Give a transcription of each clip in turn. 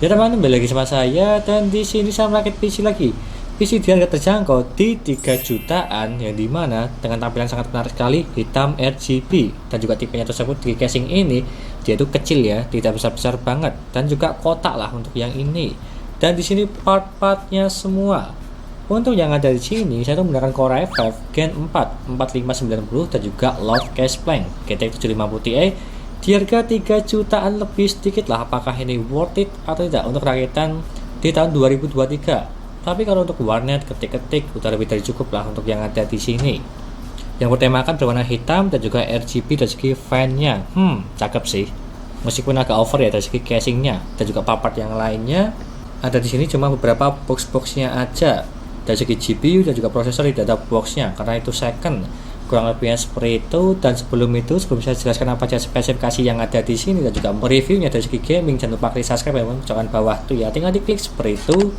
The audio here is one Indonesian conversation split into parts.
Ya teman, kembali lagi sama saya dan di sini saya merakit PC lagi. PC di harga terjangkau di 3 jutaan yang dimana dengan tampilan sangat menarik sekali, hitam RGB dan juga tipenya tersebut di casing ini dia itu kecil ya, tidak besar-besar banget dan juga kotak lah untuk yang ini. Dan di sini part-partnya semua. Untuk yang ada di sini saya tuh menggunakan Core i5 Gen 4 4590 dan juga Lord Cache Plank GTX 750 Ti di harga 3 jutaan lebih sedikit lah. Apakah ini worth it atau tidak untuk rakitan di tahun 2023? Tapi kalau untuk warnet ketik-ketik udah lebih dari cukup lah untuk yang ada di sini. Yang bertemakan berwarna hitam dan juga RGB dari segi fan-nya. Cakep sih. Meskipun agak over ya dari segi casingnya dan juga part yang lainnya ada di sini cuma beberapa box-boxnya aja. Dari segi GPU dan juga prosesor tidak ada boxnya karena itu second. Kurang lebihnya seperti itu. Dan sebelum saya jelaskan apa saja spesifikasi yang ada di sini dan juga reviewnya dari segi gaming, jangan lupa klik subscribe ya, jangan bawah tuh ya, tinggal diklik seperti itu.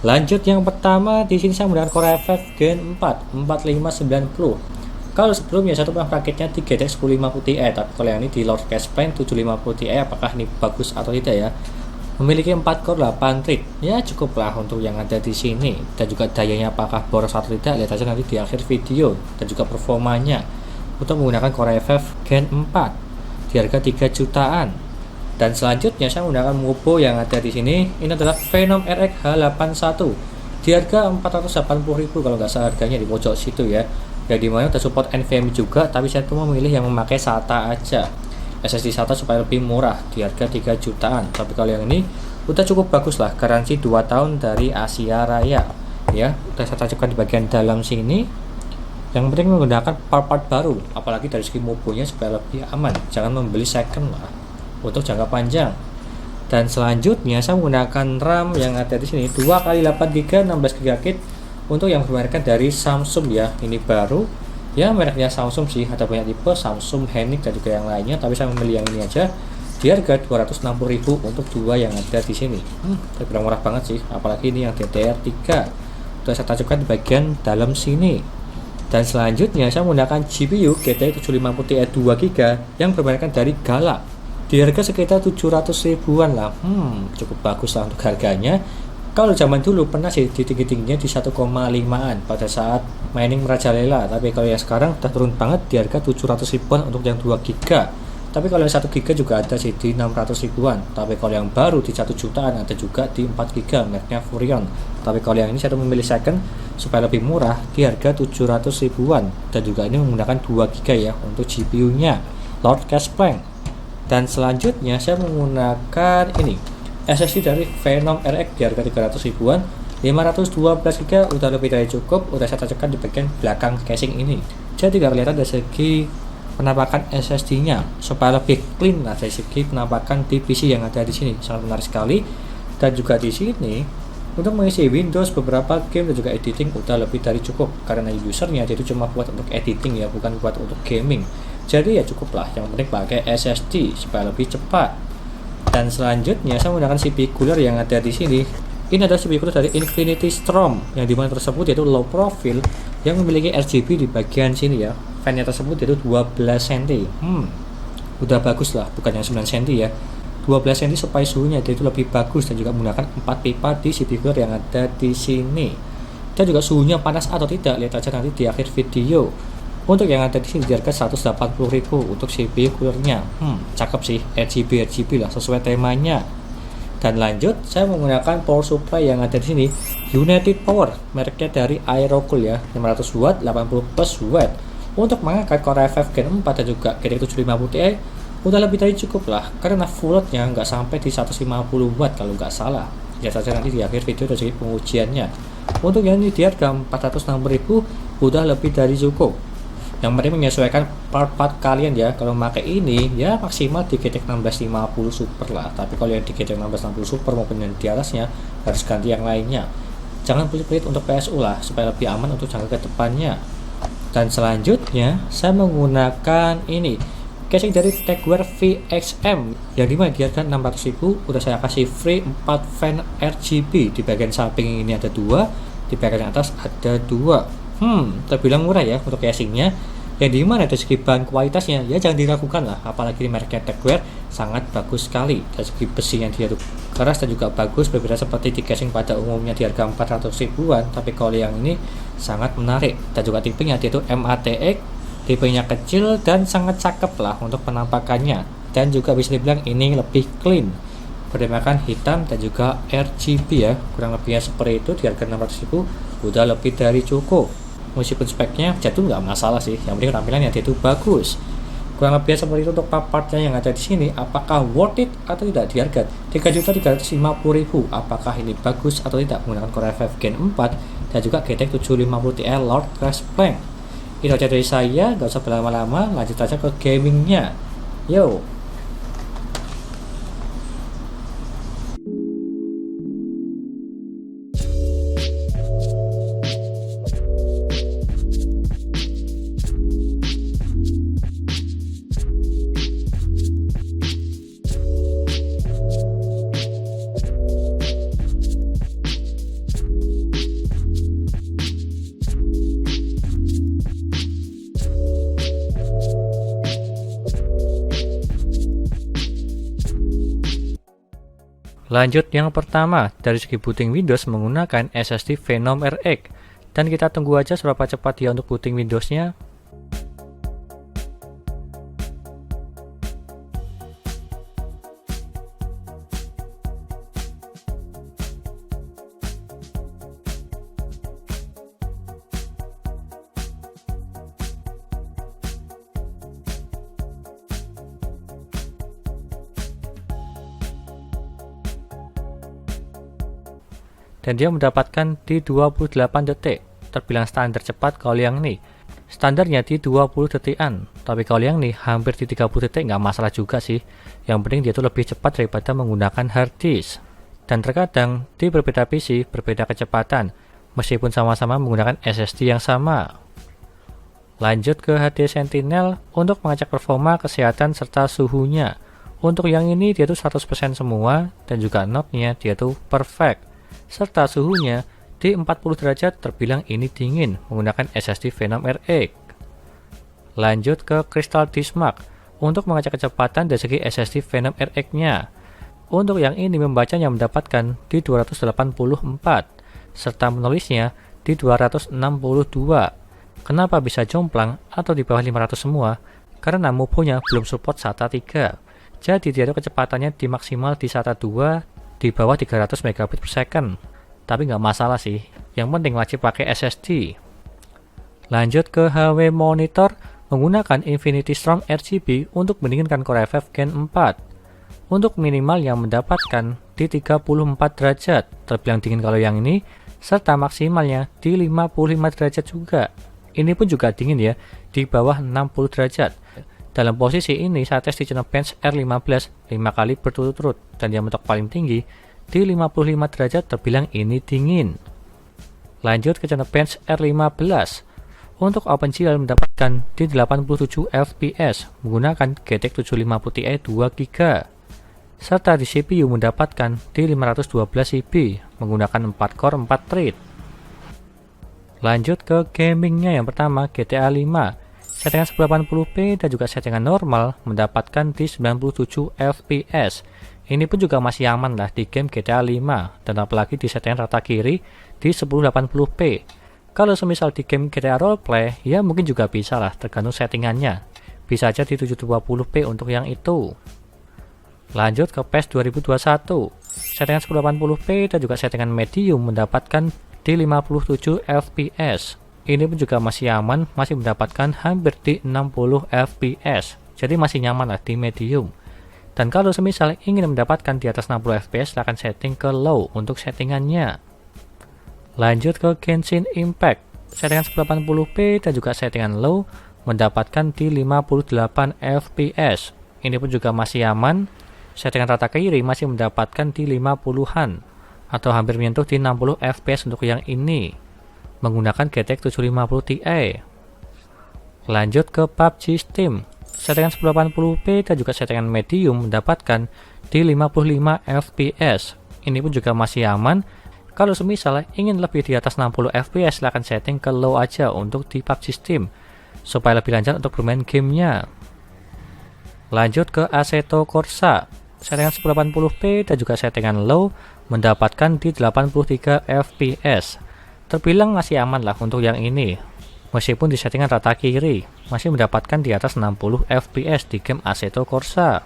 Lanjut yang pertama, di sini saya menggunakan Core i5 Gen 4 4590. Kalau sebelumnya saya pernah rakitnya di GTX 1050 Ti, tapi kalau yang ini di Lord Cache Plank 750 Ti, apakah ini bagus atau tidak ya? Memiliki 4 core 8 thread, ya cukuplah untuk yang ada di sini. Dan juga dayanya apakah boros atau tidak, lihat aja nanti di akhir video. Dan juga performanya untuk menggunakan Core i5 Gen 4 di harga 3 jutaan. Dan selanjutnya saya menggunakan Mobo yang ada di sini. Ini adalah Phenom RX H81 di harga 480.000 kalau nggak salah harganya di pojok situ ya. Yang dimana udah support NVMe juga, tapi saya tuh memilih yang memakai SATA aja. SSD SATA supaya lebih murah di harga 3 jutaan. Tapi kalau yang ini udah cukup bagus lah, garansi 2 tahun dari Asia Raya ya. Udah saya tancapkan di bagian dalam sini. Yang penting menggunakan part-part baru, apalagi dari segi mobonya supaya lebih aman. Jangan membeli second lah untuk jangka panjang. Dan selanjutnya saya menggunakan RAM yang ada di sini 2x8GB 16GB untuk yang bermerek dari Samsung ya. Ini baru ya, mereknya Samsung sih, ada banyak tipe Samsung, Hynix dan juga yang lainnya, tapi saya memilih yang ini aja di harga 260.000 untuk dua yang ada di sini. Terbilang murah banget sih, apalagi ini yang DDR3. Sudah saya tancapkan di bagian dalam sini. Dan selanjutnya saya menggunakan GPU GTX 750 Ti 2GB yang bermerek dari Galak di harga sekitar 700 ribuan lah. Cukup bagus lah untuk harganya. Kalau zaman dulu pernah sih di tinggi-tingginya di 1,5an pada saat mining merajalela, tapi kalau yang sekarang udah turun banget di harga 700 ribuan untuk yang 2GB. Tapi kalau yang 1GB juga ada sih di 600 ribuan. Tapi kalau yang baru di 1 jutaan ada juga di 4GB mereknya Furion. Tapi kalau yang ini saya memilih second supaya lebih murah di harga 700 ribuan. Dan juga ini menggunakan 2GB ya untuk GPU-nya Lord Cache Plank. Dan selanjutnya saya menggunakan ini SSD dari Phenom RX di harga 300 ribuan, 512GB udah lebih dari cukup. Udah saya tancapkan di bagian belakang casing ini, jadi tidak kelihatan dari segi penampakan SSD-nya supaya lebih clean lah dari segi penampakan di PC yang ada di sini. Sangat menarik sekali. Dan juga di sini untuk mengisi Windows, beberapa game dan juga editing udah lebih dari cukup karena usernya itu cuma buat untuk editing ya, bukan buat untuk gaming. Jadi ya cukuplah, yang penting pakai SSD supaya lebih cepat. Dan selanjutnya saya menggunakan CPU cooler yang ada di sini. Ini adalah CPU cooler dari Infinity Storm yang dimana tersebut yaitu low profile yang memiliki RGB di bagian sini ya. Fan-nya tersebut yaitu 12 cm. Udah bagus lah, bukan yang 9 cm ya. 12 cm supaya suhunya itu lebih bagus dan juga menggunakan 4 pipa di CPU cooler yang ada di sini. Dan juga suhunya panas atau tidak, lihat aja nanti di akhir video. Untuk yang ada di sini di harga 180.000 untuk CPU coolernya. Cakep sih, RGB lah sesuai temanya. Dan lanjut saya menggunakan power supply yang ada di sini United Power, mereknya dari Aerocool ya, 500 watt 80 plus watt untuk mengangkat Core i5 Gen 4 dan juga GTX 750 Ti. Udah lebih dari cukup lah karena full loadnya nggak sampai di 150 watt kalau nggak salah. Lihat saja nanti di akhir video dari pengujiannya. Untuk yang ini di harga 460.000 udah lebih dari cukup. Yang penting menyesuaikan part-part kalian ya. Kalau memakai ini ya maksimal di GTX 1650 Super lah. Tapi kalau yang di GTX 1660 Super maupun yang di atasnya harus ganti yang lainnya. Jangan pelit-pelit untuk PSU lah supaya lebih aman untuk jangka ke depannya. Dan selanjutnya saya menggunakan ini casing dari Tecware VXM yang dimana di harga 600.000 udah saya kasih free 4 fan RGB. Di bagian samping ini ada 2, di bagian atas ada 2. Terbilang murah ya untuk casingnya. Yang dimana dari segi bahan kualitasnya ya jangan diragukan lah, apalagi di mereknya Tecware sangat bagus sekali. Dari segi besi yang dia tuh keras dan juga bagus, berbeda seperti di casing pada umumnya di harga 400 ribuan, tapi kalau yang ini sangat menarik. Dan juga tipenya yaitu MATX, tipenya kecil dan sangat cakep lah untuk penampakannya, dan juga bisa dibilang ini lebih clean, bertemakan hitam dan juga RGB ya, kurang lebihnya seperti itu. Di harga 600 ribu udah lebih dari cukup. Meskipun speknya jatuh nggak masalah sih, yang penting tampilannya itu bagus. Kurang lebih seperti itu untuk part-partnya yang ada di sini. Apakah worth it atau tidak di harga 3.350.000? Apakah ini bagus atau tidak menggunakan Core i5 Gen 4 dan juga GTX 750 Ti Lord Crash Plank? Itu aja dari saya, gak usah berlama-lama, lanjut aja ke gamingnya. Yo. Lanjut yang pertama, dari segi booting Windows menggunakan SSD Phenom RX, dan kita tunggu aja seberapa cepat dia untuk booting Windowsnya. Dan dia mendapatkan di 28 detik, terbilang standar cepat. Kalau yang ini standarnya di 20 detikan, tapi kalau yang ini hampir di 30 detik nggak masalah juga sih. Yang penting dia tuh lebih cepat daripada menggunakan hard disk. Dan terkadang di berbeda PC berbeda kecepatan meskipun sama-sama menggunakan SSD yang sama. Lanjut ke HD Sentinel untuk mengecek performa, kesehatan serta suhunya. Untuk yang ini dia tuh 100% semua, dan juga node-nya dia tuh perfect, serta suhunya di 40 derajat, terbilang ini dingin menggunakan SSD Phenom RX. Lanjut ke Crystal Disk Mark untuk mengecek kecepatan dari segi SSD Phenom RX-nya. Untuk yang ini membacanya mendapatkan di 284, serta menulisnya di 262. Kenapa bisa jomplang atau di bawah 500 semua? Karena MUPO-nya belum support SATA 3. Jadi dia kecepatannya di maksimal di SATA 2 di bawah 300 megabit per second, tapi nggak masalah sih, yang penting wajib pakai SSD. Lanjut ke HW Monitor menggunakan Infinity Strong RGB untuk mendinginkan Core i5 Gen 4. Untuk minimal yang mendapatkan di 34 derajat, terbilang dingin kalau yang ini, serta maksimalnya di 55 derajat juga. Ini pun juga dingin ya, di bawah 60 derajat. Dalam posisi ini saya tes di Cinebench R15 5 kali berturut-turut, dan yang mentok paling tinggi di 55 derajat, terbilang ini dingin. Lanjut ke Cinebench R15. Untuk OpenGL mendapatkan di 87 fps menggunakan GTX 750 Ti 2GB, serta di CPU mendapatkan di 512 GB menggunakan 4 core 4 thread. Lanjut ke gamingnya, yang pertama GTA 5. Settingan 1080p dan juga settingan normal mendapatkan di 97 fps. Ini pun juga masih aman lah di game GTA 5, dan apalagi di settingan rata kiri di 1080p. Kalau semisal di game GTA Roleplay, ya mungkin juga bisa lah, tergantung settingannya. Bisa aja di 720p untuk yang itu. Lanjut ke PES 2021. Settingan 1080p dan juga settingan medium mendapatkan di 57 fps. Ini pun juga masih aman, masih mendapatkan hampir di 60 fps. Jadi masih nyaman lah di medium. Dan kalau semisal ingin mendapatkan di atas 60 fps, silahkan setting ke low untuk settingannya. Lanjut ke Genshin Impact. Settingan 1080p dan juga settingan low mendapatkan di 58 fps. Ini pun juga masih aman. Settingan rata kiri masih mendapatkan di 50-an atau hampir menyentuh di 60 fps untuk yang ini, menggunakan GTX 750 Ti. Lanjut ke PUBG Steam. Settingan 1080p dan juga settingan medium mendapatkan di 55 fps. Ini pun juga masih aman. Kalau semisal ingin lebih di atas 60 fps, silahkan setting ke low aja untuk di PUBG Steam supaya lebih lancar untuk bermain gamenya. Lanjut ke Assetto Corsa. settingan 1080p dan juga settingan low mendapatkan di 83 fps. Terbilang masih aman lah untuk yang ini. Meskipun di settingan rata kiri masih mendapatkan di atas 60 fps di game Assetto Corsa.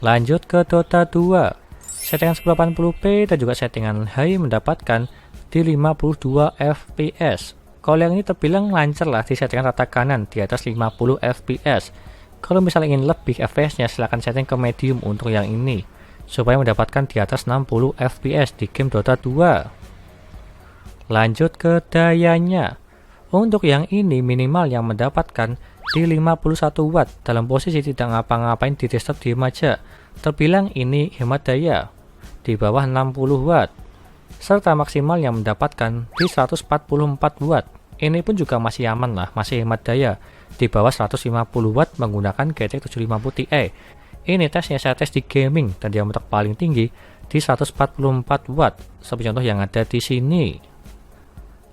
Lanjut ke Dota 2. Settingan 1080p dan juga settingan high mendapatkan di 52 fps. Kalau yang ini terbilang lancar lah di settingan rata kanan di atas 50 fps. Kalau misalnya ingin lebih fps-nya silahkan setting ke medium untuk yang ini supaya mendapatkan di atas 60 fps di game Dota 2. Lanjut ke dayanya. Untuk yang ini minimal yang mendapatkan di 51 watt dalam posisi tidak ngapa-ngapain di desktop diem aja. Terbilang ini hemat daya di bawah 60 watt. Serta maksimal yang mendapatkan di 144 watt. Ini pun juga masih aman lah, masih hemat daya di bawah 150 watt menggunakan GTX 750 Ti. Ini tesnya saya tes di gaming dan diameter paling tinggi di 144 watt seperti contoh yang ada di sini.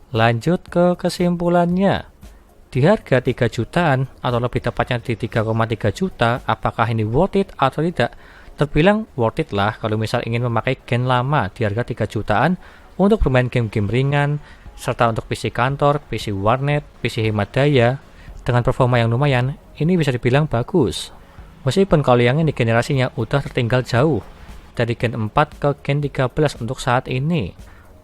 Lanjut ke kesimpulannya. Di harga 3 jutaan atau lebih tepatnya di 3,3 juta, apakah ini worth it atau tidak? Terbilang worth it lah kalau misal ingin memakai gen lama di harga 3 jutaan untuk bermain game-game ringan, serta untuk PC kantor, PC warnet, PC hemat daya, dengan performa yang lumayan, ini bisa dibilang bagus. Meskipun kalau yang ini generasinya udah tertinggal jauh, dari Gen 4 ke Gen 13 untuk saat ini,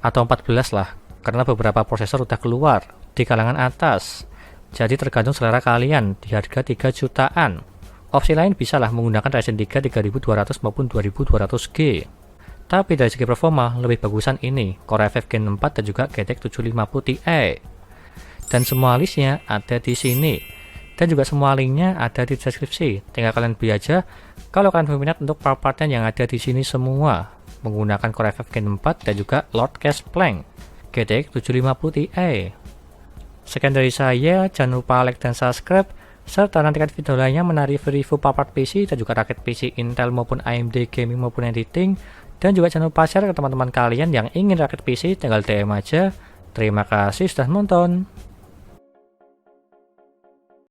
atau 14 lah, karena beberapa prosesor udah keluar di kalangan atas. Jadi tergantung selera kalian di harga 3 jutaan. Opsi lain bisa lah menggunakan Ryzen 3 3200 maupun 2200G. Tapi dari segi performa lebih bagusan ini Core i5 Gen 4 dan juga GTX 750 Ti. Dan semua listnya ada di sini. Dan juga semua linknya ada di deskripsi. Tinggal kalian beli aja kalau kalian berminat untuk part-partnya yang ada di sini semua menggunakan Core i5 Gen 4 dan juga Lord Cast Plank GTX 750 Ti. Sekian dari saya, jangan lupa like dan subscribe, serta nantikan video lainnya mengenai review part PC dan juga rakit PC Intel maupun AMD gaming maupun editing. Dan juga jangan lupa share ke teman-teman kalian yang ingin rakit PC, tinggal DM aja. Terima kasih sudah nonton.